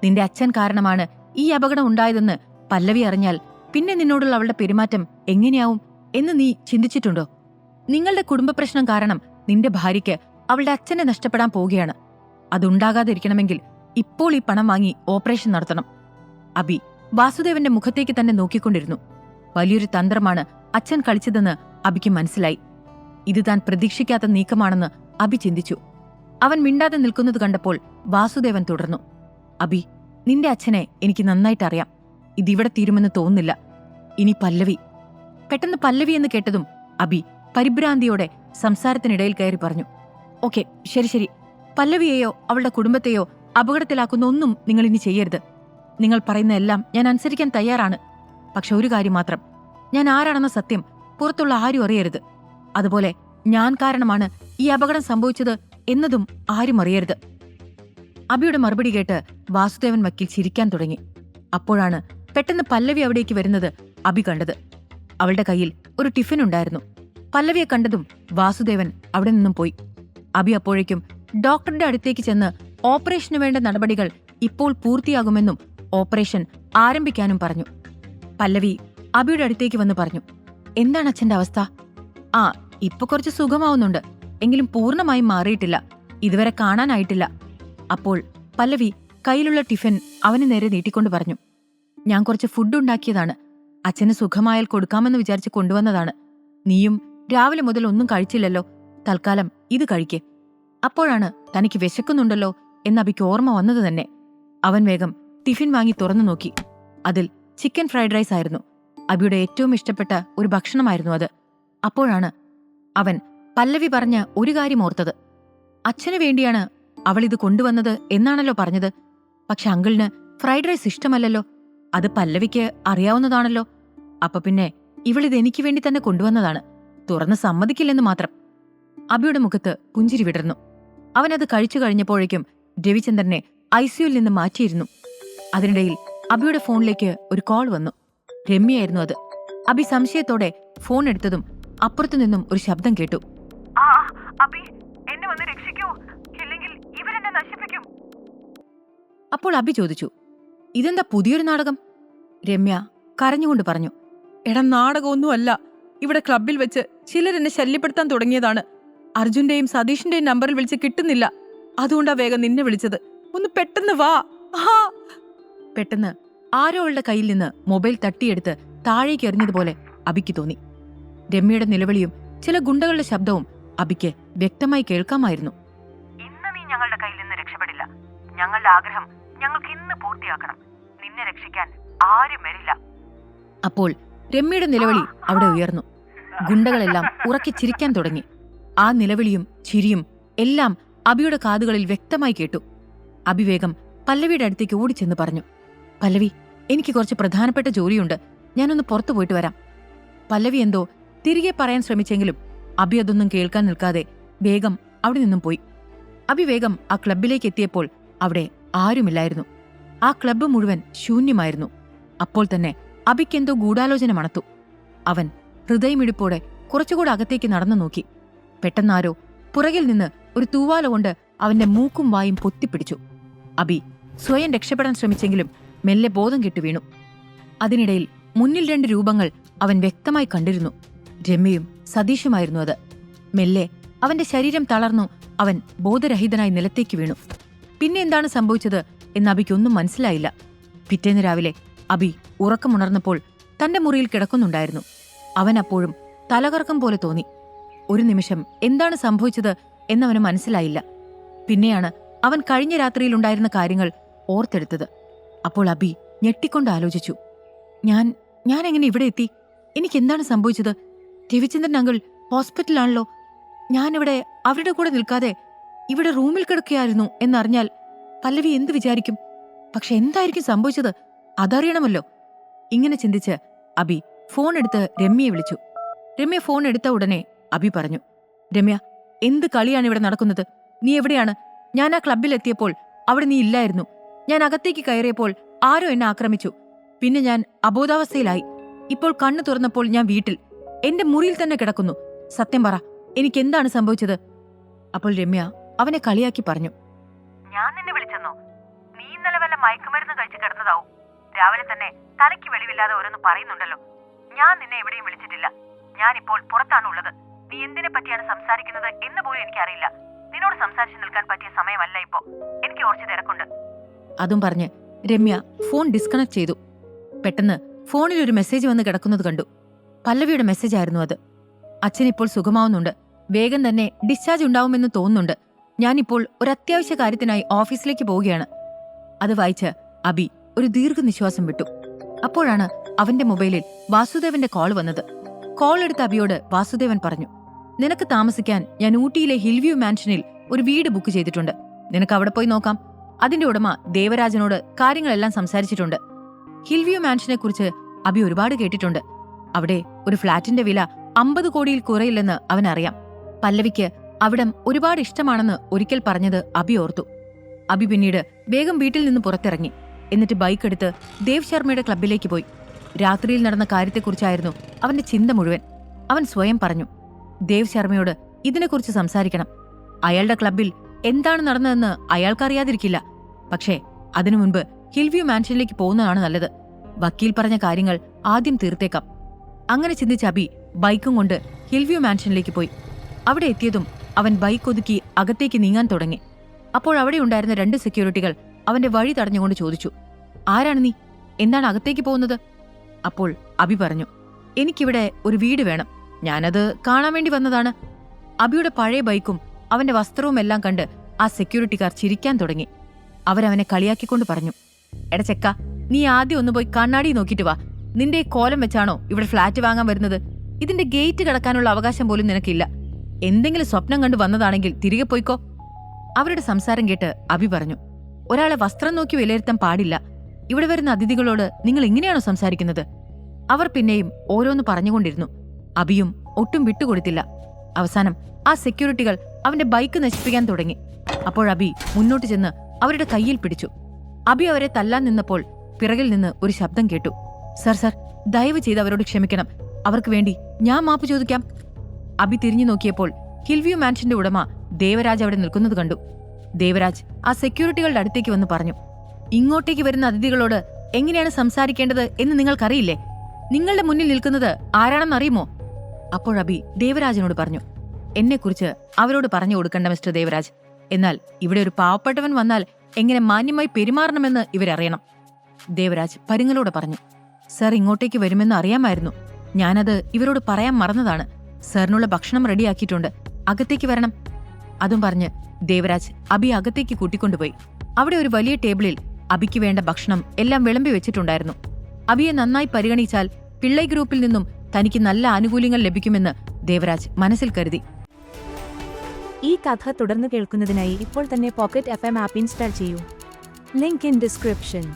നിന്റെ അച്ഛൻ കാരണമാണ് ഈ അപകടം ഉണ്ടായതെന്ന് പല്ലവി അറിഞ്ഞാൽ പിന്നെ നിന്നോടുള്ള അവളുടെ പെരുമാറ്റം എങ്ങനെയാവും എന്ന് നീ ചിന്തിച്ചിട്ടുണ്ടോ? നിങ്ങളുടെ കുടുംബ പ്രശ്നം കാരണം നിന്റെ ഭാര്യയ്ക്ക് അവളുടെ അച്ഛനെ നഷ്ടപ്പെടാൻ പോവുകയാണ്. അതുണ്ടാകാതിരിക്കണമെങ്കിൽ ഇപ്പോൾ ഈ പണം വാങ്ങി ഓപ്പറേഷൻ നടത്തണം. അബി വാസുദേവന്റെ മുഖത്തേക്ക് തന്നെ നോക്കിക്കൊണ്ടിരുന്നു. വലിയൊരു തന്ത്രമാണ് അച്ഛൻ കളിച്ചതെന്ന് അബിക്ക് മനസ്സിലായി. ഇത് താൻ പ്രതീക്ഷിക്കാത്ത നീക്കമാണെന്ന് അബി ചിന്തിച്ചു. അവൻ മിണ്ടാതെ നിൽക്കുന്നത് കണ്ടപ്പോൾ വാസുദേവൻ തുടർന്നു. അബി, നിന്റെ അച്ഛനെ എനിക്ക് നന്നായിട്ടറിയാം. ഇതിവിടെ തീരുമെന്ന് തോന്നുന്നില്ല. ഇനി പല്ലവി. പെട്ടെന്ന് പല്ലവി എന്ന് കേട്ടതും അബി പരിഭ്രാന്തിയോടെ സംസാരത്തിനിടയിൽ കയറി പറഞ്ഞു. ഓക്കെ, ശരി ശരി. പല്ലവിയെയോ അവളുടെ കുടുംബത്തെയോ അപകടത്തിലാക്കുന്ന ഒന്നും നിങ്ങൾ ഇനി ചെയ്യരുത്. നിങ്ങൾ പറയുന്ന എല്ലാം ഞാൻ അനുസരിക്കാൻ തയ്യാറാണ്. പക്ഷെ ഒരു കാര്യം മാത്രം, ഞാൻ ആരാണെന്ന സത്യം പുറത്തുള്ള ആരും അറിയരുത്. അതുപോലെ ഞാൻ കാരണമാണ് ഈ അപകടം സംഭവിച്ചത് എന്നതും ആരും അറിയരുത്. അബിയുടെ മറുപടി കേട്ട് വാസുദേവൻ വക്കീൽ ചിരിക്കാൻ തുടങ്ങി. അപ്പോഴാണ് പെട്ടെന്ന് പല്ലവി അവിടേക്ക് വരുന്നത് അബി കണ്ടത്. അവളുടെ കയ്യിൽ ഒരു ടിഫിൻ ഉണ്ടായിരുന്നു. പല്ലവിയെ കണ്ടതും വാസുദേവൻ അവിടെ നിന്നും പോയി. അബി അപ്പോഴേക്കും ഡോക്ടറുടെ അടുത്തേക്ക് ചെന്ന് ഓപ്പറേഷനു വേണ്ട നടപടികൾ ഇപ്പോൾ പൂർത്തിയാകുമെന്നും ഓപ്പറേഷൻ ആരംഭിക്കാനും പറഞ്ഞു. പല്ലവി അബിയുടെ അടുത്തേക്ക് വന്ന് പറഞ്ഞു, എന്താണ് അച്ഛന്റെ അവസ്ഥ? ആ, ഇപ്പൊ കുറച്ച് സുഖമാവുന്നുണ്ട്. എങ്കിലും പൂർണ്ണമായും മാറിയിട്ടില്ല. ഇതുവരെ കാണാനായിട്ടില്ല. അപ്പോൾ പല്ലവി കയ്യിലുള്ള ടിഫിൻ അവന് നേരെ നീട്ടിക്കൊണ്ട് പറഞ്ഞു, ഞാൻ കുറച്ച് ഫുഡ് ഉണ്ടാക്കിയതാണ്. അച്ഛന് സുഖമായാൽ കൊടുക്കാമെന്ന് വിചാരിച്ച് കൊണ്ടുവന്നതാണ്. നീയും രാവിലെ മുതൽ ഒന്നും കഴിച്ചില്ലല്ലോ. തൽക്കാലം ഇത് കഴിക്കേ. അപ്പോഴാണ് തനിക്ക് വിശക്കുന്നുണ്ടല്ലോ എന്ന് അബിക്ക് ഓർമ്മ വന്നത് തന്നെ. അവൻ വേഗം ടിഫിൻ വാങ്ങി തുറന്നു നോക്കി. അതിൽ ചിക്കൻ ഫ്രൈഡ് റൈസ് ആയിരുന്നു. അബിയുടെ ഏറ്റവും ഇഷ്ടപ്പെട്ട ഒരു ഭക്ഷണമായിരുന്നു അത്. അപ്പോഴാണ് അവൻ പല്ലവി പറഞ്ഞ ഒരു കാര്യം ഓർത്തത്. അച്ഛനു വേണ്ടിയാണ് അവൾ ഇത് കൊണ്ടുവന്നത് എന്നാണല്ലോ പറഞ്ഞത്. പക്ഷെ അങ്കിളിന് ഫ്രൈഡ് റൈസ് ഇഷ്ടമല്ലല്ലോ. അത് പല്ലവിക്ക് അറിയാവുന്നതാണല്ലോ. അപ്പൊ പിന്നെ ഇവളിത് എനിക്ക് വേണ്ടി തന്നെ കൊണ്ടുവന്നതാണ്. തുറന്ന് സമ്മതിക്കില്ലെന്ന് മാത്രം. അബിയുടെ മുഖത്ത് പുഞ്ചിരി വിടർന്നു. അവനത് കഴിച്ചു കഴിഞ്ഞപ്പോഴേക്കും രവിചന്ദ്രനെ ഐസിയുയിൽ നിന്ന് മാറ്റിയിരുന്നു. അതിനിടയിൽ അബിയുടെ ഫോണിലേക്ക് ഒരു കോൾ വന്നു. രമ്യയായിരുന്നു അത്. അബി സംശയത്തോടെ ഫോൺ എടുത്തതും അപ്പുറത്തു നിന്നും ഒരു ശബ്ദം കേട്ടു. അപ്പോൾ അബി ചോദിച്ചു, ഇതെന്താ പുതിയൊരു നാടകം? രമ്യ കരഞ്ഞുകൊണ്ട് പറഞ്ഞു, എടാ, നാടകമൊന്നുമല്ല. ഇവിടെ ക്ലബിൽ വെച്ച് ചിലരെന്നെ ശല്യപ്പെടുത്താൻ തുടങ്ങിയതാണ്. അർജുന്റെയും സതീഷിന്റെയും നമ്പറിൽ വിളിച്ച് കിട്ടുന്നില്ല. അതുകൊണ്ടാ വേഗം നിന്നെ വിളിച്ചത്. ഒന്ന് പെട്ടെന്ന് വാ. പെട്ടെന്ന് ആരോ അവളുടെ കയ്യിൽ നിന്ന് മൊബൈൽ തട്ടിയെടുത്ത് താഴേക്ക് എറിഞ്ഞതുപോലെ അബിക്ക് തോന്നി. രമ്യയുടെ നിലവിളിയും ചില ഗുണ്ടകളുടെ ശബ്ദവും അബിക്ക് വ്യക്തമായി കേൾക്കാമായിരുന്നു. ഇന്ന് നീ ഞങ്ങളുടെ കയ്യിൽ നിന്ന് രക്ഷപ്പെടില്ല. ഞങ്ങളുടെ ആഗ്രഹം ഞങ്ങൾക്ക് ഇന്ന് പൂർത്തിയാക്കണം. നിന്നെ രക്ഷിക്കാൻ ആരും വരില്ല. അപ്പോൾ രമ്യയുടെ നിലവിളി അവിടെ ഉയർന്നു. ഗുണ്ടകളെല്ലാം ഉറക്കി ചിരിക്കാൻ തുടങ്ങി. ആ നിലവിളിയും ചിരിയും എല്ലാം അബിയുടെ കാതുകളിൽ വ്യക്തമായി കേട്ടു. അബി വേഗം പല്ലവിയുടെ അടുത്തേക്ക് ഓടിച്ചെന്ന് പറഞ്ഞു, പല്ലവി, എനിക്ക് കുറച്ച് പ്രധാനപ്പെട്ട ജോലിയുണ്ട്. ഞാനൊന്ന് പുറത്തു പോയിട്ട് വരാം. പല്ലവി എന്തോ തിരികെ പറയാൻ ശ്രമിച്ചെങ്കിലും അബി അതൊന്നും കേൾക്കാൻ നിൽക്കാതെ വേഗം അവിടെ നിന്നും പോയി. അബി വേഗം ആ ക്ലബിലേക്ക് എത്തിയപ്പോൾ അവിടെ ആരുമില്ലായിരുന്നു. ആ ക്ലബ്ബ് മുഴുവൻ ശൂന്യമായിരുന്നു. അപ്പോൾ തന്നെ അബിക്കെന്തോ ഗൂഢാലോചന മണത്തു. അവൻ ഹൃദയമിടിപ്പോടെ കുറച്ചുകൂടെ അകത്തേക്ക് നടന്നു നോക്കി. പെട്ടെന്നാരോ പുറകിൽ നിന്ന് ഒരു തൂവാല കൊണ്ട് അവന്റെ മൂക്കും വായും പൊത്തിപ്പിടിച്ചു. അബി സ്വയം രക്ഷപ്പെടാൻ ശ്രമിച്ചെങ്കിലും മെല്ലെ ബോധം കെട്ടു വീണു. അതിനിടയിൽ മുന്നിൽ 2 രൂപങ്ങൾ അവൻ വ്യക്തമായി കണ്ടിരുന്നു. രമ്യയും സതീഷുമായിരുന്നു അത്. മെല്ലെ അവന്റെ ശരീരം തളർന്നു. അവൻ ബോധരഹിതനായി നിലത്തേക്ക് വീണു. പിന്നെ എന്താണ് സംഭവിച്ചത് എന്ന് അബിക്കൊന്നും മനസ്സിലായില്ല. പിറ്റേന്ന് രാവിലെ അബി ഉറക്കമുണർന്നപ്പോൾ തന്റെ മുറിയിൽ കിടക്കുന്നുണ്ടായിരുന്നു. അവൻ അപ്പോഴും തലകറക്കം പോലെ തോന്നി. ഒരു നിമിഷം എന്താണ് സംഭവിച്ചത് എന്നവന് മനസ്സിലായില്ല. പിന്നെയാണ് അവൻ കഴിഞ്ഞ രാത്രിയിലുണ്ടായിരുന്ന കാര്യങ്ങൾ ഓർത്തെടുത്തത്. അപ്പോൾ അബി ഞെട്ടിക്കൊണ്ട് ആലോചിച്ചു, ഞാൻ എങ്ങനെ ഇവിടെ എത്തി? എനിക്കെന്താണ് സംഭവിച്ചത്? രവിചന്ദ്രൻ അങ്കിൾ ഹോസ്പിറ്റലാണല്ലോ. ഞാനിവിടെ അവരുടെ കൂടെ നിൽക്കാതെ ഇവിടെ റൂമിൽ കിടക്കുകയായിരുന്നു എന്നറിഞ്ഞാൽ പല്ലവി എന്ത് വിചാരിക്കും? പക്ഷെ എന്തായിരിക്കും സംഭവിച്ചത്? അതറിയണമല്ലോ. ഇങ്ങനെ ചിന്തിച്ച് അബി ഫോൺ എടുത്ത് രമ്യയെ വിളിച്ചു. രമ്യ ഫോൺ എടുത്ത ഉടനെ അബി പറഞ്ഞു, രമ്യ, എന്ത് കളിയാണ് ഇവിടെ നടക്കുന്നത്? നീ എവിടെയാണ്? ഞാൻ ആ ക്ലബിലെത്തിയപ്പോൾ അവിടെ നീ ഇല്ലായിരുന്നു. ഞാൻ അകത്തേക്ക് കയറിയപ്പോൾ ആരോ എന്നെ ആക്രമിച്ചു. പിന്നെ ഞാൻ അബോധാവസ്ഥയിലായി. ഇപ്പോൾ കണ്ണു തുറന്നപ്പോൾ ഞാൻ വീട്ടിൽ എന്റെ മുറിയിൽ തന്നെ കിടക്കുന്നു. സത്യം പറ, എനിക്കെന്താണ് സംഭവിച്ചത്? അപ്പോൾ രമ്യ അവനെ കളിയാക്കി പറഞ്ഞു, ഞാൻ നിന്നെ വിളിച്ചെന്നോ? നീ ഇന്നലെ ഇന്നലെ വല്ല മയക്കുമരുന്ന് കഴിച്ച് കിടന്നതാവും. രാവിലെ തന്നെ തലയ്ക്ക് വെളിവില്ലാതെ ഓരോന്ന് പറയുന്നുണ്ടല്ലോ. ഞാൻ നിന്നെ എവിടെയും വിളിച്ചിട്ടില്ല. ഞാനിപ്പോൾ പുറത്താണ് ഉള്ളത്. നീ എന്തിനെ പറ്റിയാണ് സംസാരിക്കുന്നത് എന്ന് പോലും എനിക്കറിയില്ല. നിന്നോട് സംസാരിച്ചു നിൽക്കാൻ പറ്റിയ സമയമല്ല ഇപ്പോ. എനിക്ക് കുറച്ച് തിരക്കുണ്ട്. അതും പറഞ്ഞ് രമ്യ ഫോൺ ഡിസ്കണക്ട് ചെയ്തു. പെട്ടെന്ന് ഫോണിൽ ഒരു മെസ്സേജ് വന്ന് കിടക്കുന്നത് കണ്ടു. പല്ലവിയുടെ മെസ്സേജ് ആയിരുന്നു അത്. അച്ഛനിപ്പോൾ സുഖമാവുന്നുണ്ട്. വേഗം തന്നെ ഡിസ്ചാർജ് ഉണ്ടാവുമെന്ന് തോന്നുന്നുണ്ട്. ഞാനിപ്പോൾ ഒരു അത്യാവശ്യ കാര്യത്തിനായി ഓഫീസിലേക്ക് പോവുകയാണ്. അത് വായിച്ച് അബി ഒരു ദീർഘനിശ്വാസം വിട്ടു. അപ്പോഴാണ് അവന്റെ മൊബൈലിൽ വാസുദേവന്റെ കോൾ വന്നത്. കോൾ എടുത്ത അബിയോട് വാസുദേവൻ പറഞ്ഞു, നിനക്ക് താമസിക്കാൻ ഞാൻ ഊട്ടിയിലെ ഹിൽവ്യൂ മാൻഷനിൽ ഒരു വീട് ബുക്ക് ചെയ്തിട്ടുണ്ട്. നിനക്ക് അവിടെ പോയി നോക്കാം. അതിന്റെ ഉടമ ദേവരാജനോട് കാര്യങ്ങളെല്ലാം സംസാരിച്ചിട്ടുണ്ട്. ഹിൽവ്യൂ മാൻഷനെ കുറിച്ച് അബി ഒരുപാട് കേട്ടിട്ടുണ്ട്. അവിടെ ഒരു ഫ്ളാറ്റിന്റെ വില 50 കോടിയിൽ കുറയില്ലെന്ന് അവനറിയാം. പല്ലവിക്ക് അവിടം ഒരുപാട് ഇഷ്ടമാണെന്ന് ഒരിക്കൽ പറഞ്ഞത് അബി ഓർത്തു. അബി പിന്നീട് വേഗം വീട്ടിൽ നിന്ന് പുറത്തിറങ്ങി. എന്നിട്ട് ബൈക്ക് എടുത്ത് ദേവ് ശർമ്മയുടെ ക്ലബ്ബിലേക്ക് പോയി. രാത്രിയിൽ നടന്ന കാര്യത്തെക്കുറിച്ചായിരുന്നു അവന്റെ ചിന്ത മുഴുവൻ. അവൻ സ്വയം പറഞ്ഞു, ദേവ് ശർമ്മയോട് ഇതിനെക്കുറിച്ച് സംസാരിക്കണം. അയാളുടെ ക്ലബ്ബിൽ എന്താണ് നടന്നതെന്ന് അയാൾക്കറിയാതിരിക്കില്ല. പക്ഷേ അതിനു മുൻപ് ഹിൽവ്യൂ മാൻഷനിലേക്ക് പോകുന്നതാണ് നല്ലത്. വക്കീൽ പറഞ്ഞ കാര്യങ്ങൾ ആദ്യം തീർത്തേക്കാം. അങ്ങനെ ചിന്തിച്ച അബി ബൈക്കും കൊണ്ട് ഹിൽവ്യൂ മാൻഷനിലേക്ക് പോയി. അവിടെ എത്തിയതും അവൻ ബൈക്ക് ഒതുക്കി അകത്തേക്ക് നീങ്ങാൻ തുടങ്ങി. അപ്പോൾ അവിടെ ഉണ്ടായിരുന്ന 2 സെക്യൂരിറ്റികൾ അവന്റെ വഴി തടഞ്ഞുകൊണ്ട് ചോദിച്ചു, ആരാണ് നീ? എന്താണ് അകത്തേക്ക് പോകുന്നത്? അപ്പോൾ അബി പറഞ്ഞു, എനിക്കിവിടെ ഒരു വീട് വേണം. ഞാനത് കാണാൻ വേണ്ടി വന്നതാണ്. അബിയുടെ പഴയ ബൈക്കും അവന്റെ വസ്ത്രവും എല്ലാം കണ്ട് ആ സെക്യൂരിറ്റിക്കാർ ചിരിക്കാൻ തുടങ്ങി. അവരവനെ കളിയാക്കിക്കൊണ്ട് പറഞ്ഞു, എടാ ചെക്ക, നീ ആദ്യം ഒന്ന് പോയി കണ്ണാടി നോക്കിയിട്ട് വാ. നിന്റെ കോലം വെച്ചാണോ ഇവിടെ ഫ്ളാറ്റ് വാങ്ങാൻ വരുന്നത്? ഇതിന്റെ ഗേറ്റ് കടക്കാനുള്ള അവകാശം പോലും നിനക്കില്ല. എന്തെങ്കിലും സ്വപ്നം കണ്ടു വന്നതാണെങ്കിൽ തിരികെ പോയിക്കോ. അവരുടെ സംസാരം കേട്ട് അബി പറഞ്ഞു, ഒരാളെ വസ്ത്രം നോക്കി വിലയിരുത്താൻ പാടില്ല. ഇവിടെ വരുന്ന അതിഥികളോട് നിങ്ങൾ ഇങ്ങനെയാണോ സംസാരിക്കുന്നത്? അവർ പിന്നെയും ഓരോന്ന് പറഞ്ഞുകൊണ്ടിരുന്നു. അബിയും ഒട്ടും വിട്ടുകൊടുത്തില്ല. അവസാനം ആ സെക്യൂരിറ്റികൾ അവന്റെ ബൈക്ക് നശിപ്പിക്കാൻ തുടങ്ങി. അപ്പോൾ അബി മുന്നോട്ട് ചെന്ന് അവരുടെ കയ്യിൽ പിടിച്ചു. അബി അവരെ തല്ലാൻ നിന്നപ്പോൾ പിറകിൽ നിന്ന് ഒരു ശബ്ദം കേട്ടു, സർ സർ, ദയവ് ചെയ്ത് അവരോട് ക്ഷമിക്കണം. അവർക്ക് വേണ്ടി ഞാൻ മാപ്പ് ചോദിക്കാം. അബി തിരിഞ്ഞു നോക്കിയപ്പോൾ ഹിൽവ്യൂ മാൻഷന്റെ ഉടമ ദേവരാജ് അവിടെ നിൽക്കുന്നത് കണ്ടു. ദേവരാജ് ആ സെക്യൂരിറ്റികളുടെ അടുത്തേക്ക് വന്ന് പറഞ്ഞു, ഇങ്ങോട്ടേക്ക് വരുന്ന അതിഥികളോട് എങ്ങനെയാണ് സംസാരിക്കേണ്ടത് എന്ന് നിങ്ങൾക്കറിയില്ലേ? നിങ്ങളുടെ മുന്നിൽ നിൽക്കുന്നത് ആരാണെന്നറിയുമോ? അപ്പോൾ അബി ദേവരാജിനോട് പറഞ്ഞു, എന്നെക്കുറിച്ച് അവരോട് പറഞ്ഞു കൊടുക്കണ്ട മിസ്റ്റർ ദേവരാജ്. എന്നാൽ ഇവിടെ ഒരു പാവപ്പെട്ടവൻ വന്നാൽ എങ്ങനെ മാന്യമായി പെരുമാറണമെന്ന് ഇവരറിയണം. ദേവരാജ് പരുങ്ങലോടെ പറഞ്ഞു, സർ ഇങ്ങോട്ടേക്ക് വരുമെന്ന് അറിയാമായിരുന്നു. ഞാനത് ഇവരോട് പറയാൻ മറന്നതാണ്. സാറിനുള്ള ഭക്ഷണം റെഡിയാക്കിയിട്ടുണ്ട്. അകത്തേക്ക് വരണം. അതും പറഞ്ഞ് ദേവരാജ് അബി അകത്തേക്ക് കൂട്ടിക്കൊണ്ടുപോയി. അവിടെ ഒരു വലിയ ടേബിളിൽ അബിക്ക് വേണ്ട ഭക്ഷണം എല്ലാം വിളമ്പി വെച്ചിട്ടുണ്ടായിരുന്നു. അബിയെ നന്നായി പരിഗണിച്ചാൽ പിള്ളൈ ഗ്രൂപ്പിൽ നിന്നും തനിക്ക് നല്ല ആനുകൂല്യങ്ങൾ ലഭിക്കുമെന്ന് ദേവരാജ് മനസ്സിൽ കരുതി. ഈ കഥ തുടർന്ന് കേൾക്കുന്നതിനായി ഇപ്പോൾ തന്നെ പോക്കറ്റ് FM ആപ്പ് ഇൻസ്റ്റാൾ ചെയ്യൂ. Link in description.